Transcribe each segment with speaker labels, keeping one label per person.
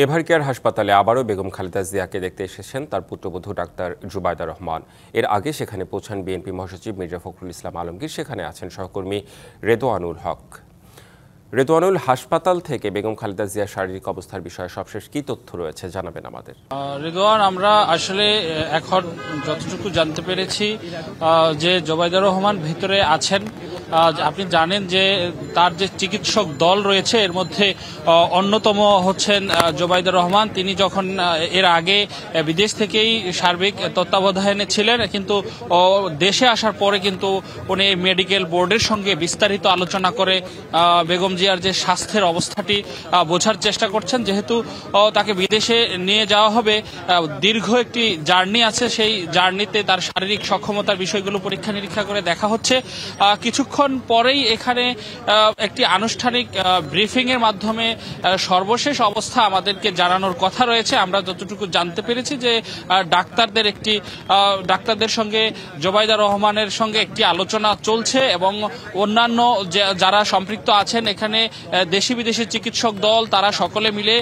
Speaker 1: এভারকেয়ার হাসপাতালে আবারও বেগম খালেদা জিয়াকে দেখতে এসেছেন তার পুত্রবধূ ডাক্তার জুবাইদা রহমান। এর আগে সেখানে পৌঁছান বিএনপি মহাসচিব মির্জা ফখরুল ইসলাম আলমগীর। সেখানে আছেন সহকর্মী রেদওয়ানুল হক। রেদওয়ানুল, হাসপাতাল থেকে বেগম খালেদা জিয়ার শারীরিক অবস্থার বিষয়ে সবশেষ কি তথ্য রয়েছে জানাবেন আমাদের।
Speaker 2: রেদওয়ান, আমরা আসলে এখন যতটুকু জানতে পেরেছি যে জুবাইদা রহমান ভিতরে আছেন। আপনি জানেন যে তার যে চিকিৎসক দল রয়েছে এর মধ্যে অন্যতম হচ্ছেন জুবাইদা রহমান। তিনি যখন এর আগে বিদেশ থেকেই সার্বিক তত্ত্বাবধানে ছিলেন, কিন্তু দেশে আসার পরে কিন্তু উনি মেডিকেল বোর্ডের সঙ্গে বিস্তারিত আলোচনা করে বেগম জিয়ার যে স্বাস্থ্যের অবস্থাটি বোঝার চেষ্টা করছেন। যেহেতু তাকে বিদেশে নিয়ে যাওয়া হবে, দীর্ঘ একটি জার্নি আছে, সেই জার্নিতে তার শারীরিক সক্ষমতার বিষয়গুলো পরীক্ষা নিরীক্ষা করে দেখা হচ্ছে। কিছুক্ষণ পরেই এখানে একটি আনুষ্ঠানিক ব্রিফিং এর মাধ্যমে সর্বশেষ অবস্থা আমাদেরকে জানানোর কথা রয়েছে। আমরা যতটুকু জানতে পেরেছি যে ডাক্তারদের সঙ্গে জুবাইদা রহমানের সঙ্গে একটি আলোচনা চলছে এবং অন্যান্য যারা সম্পৃক্ত আছেন এখানে দেশি বিদেশি চিকিৎসক দল, তারা সকলে মিলে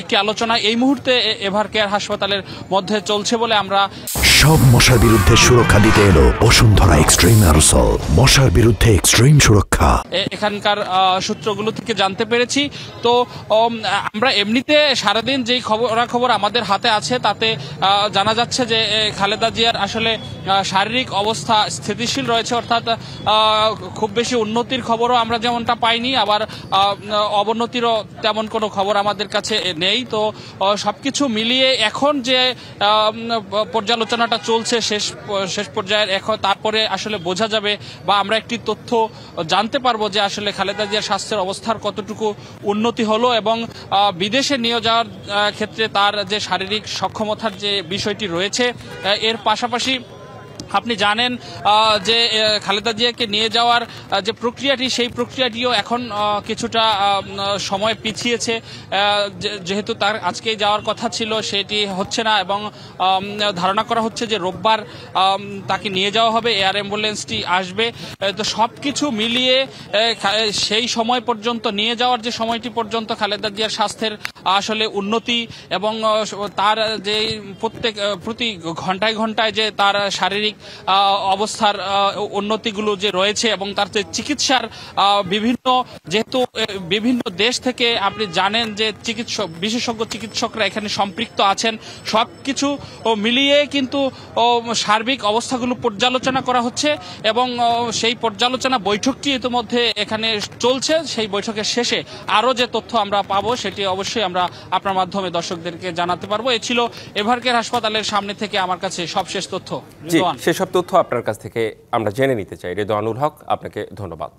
Speaker 2: একটি আলোচনা এই মুহূর্তে এভারকেয়ার হাসপাতালের মধ্যে চলছে বলে আমরা।
Speaker 3: সব মশার বিরুদ্ধে সুরক্ষা দিতে এলো বসুন্ধরা এক্সট্রিম অ্যারোসল, মশার বিরুদ্ধে এক্সট্রিম সুরক্ষা।
Speaker 2: এখানকার সূত্রগুলো থেকে জানতে পেরেছি। তো আমরা এমনিতে সারাদিন যেই খবর আমাদের হাতে আছে তাতে জানা যাচ্ছে যে খালেদা জিয়ার আসলে শারীরিক অবস্থা স্থিতিশীল রয়েছে, অর্থাৎ খুব বেশি উন্নতির খবরও আমরা যেমনটা পাইনি, আবার অবনতিরও তেমন কোনো খবর আমাদের কাছে নেই। তো সবকিছু মিলিয়ে এখন যে পর্যালোচনাটা চলছে শেষ পর্যায়ের, এখন তারপরে আসলে বোঝা যাবে বা আমরা একটি তথ্য জানতে পারবো যে আসলে খালেদা জিয়ার স্বাস্থ্যের অবস্থার কতটুকু উন্নতি হলো এবং বিদেশে নিয়ে যাওয়ার ক্ষেত্রে তার যে শারীরিক সক্ষমতার যে বিষয়টি রয়েছে। এর পাশাপাশি আপনি জানেন যে খালেদা জিয়াকে নিয়ে যাওয়ার যে প্রক্রিয়াটি, সেই প্রক্রিয়াটিও এখন কিছুটা সময় পিছিয়েছে। যেহেতু তার আজকেই যাওয়ার কথা ছিল সেটি হচ্ছে না এবং ধারণা করা হচ্ছে যে রোববার তাকে নিয়ে যাওয়া হবে, এয়ার অ্যাম্বুলেন্সটি আসবে। তো সব কিছু মিলিয়ে সেই সময় পর্যন্ত, নিয়ে যাওয়ার যে সময়টি পর্যন্ত খালেদা জিয়ার স্বাস্থ্যের আসলে উন্নতি এবং তার যে প্রতি ঘন্টায় ঘন্টায় যে তার শারীরিক অবস্থার উন্নতিগুলো যে রয়েছে এবং তার যে চিকিৎসার যেহেতু বিভিন্ন দেশ থেকে আপনি জানেন যে বিশেষজ্ঞ চিকিৎসকরা এখানে সম্পৃক্ত আছেন, সবকিছু মিলিয়ে কিন্তু সার্বিক অবস্থাগুলো পর্যালোচনা করা হচ্ছে এবং সেই পর্যালোচনা বৈঠকটি ইতিমধ্যে এখানে চলছে। সেই বৈঠকের শেষে আরো যে তথ্য আমরা পাবো সেটি অবশ্যই আমরা আপনার মাধ্যমে দর্শকদেরকে জানাতে পারবো। এ ছিল এভারকেয়ার হাসপাতালের সামনে থেকে আমার কাছে সবশেষ তথ্য।
Speaker 1: সেসব তথ্য আপনার কাছ থেকে আমরা জেনে নিতে চাই। রেদওয়ানুল হক, আপনাকে ধন্যবাদ।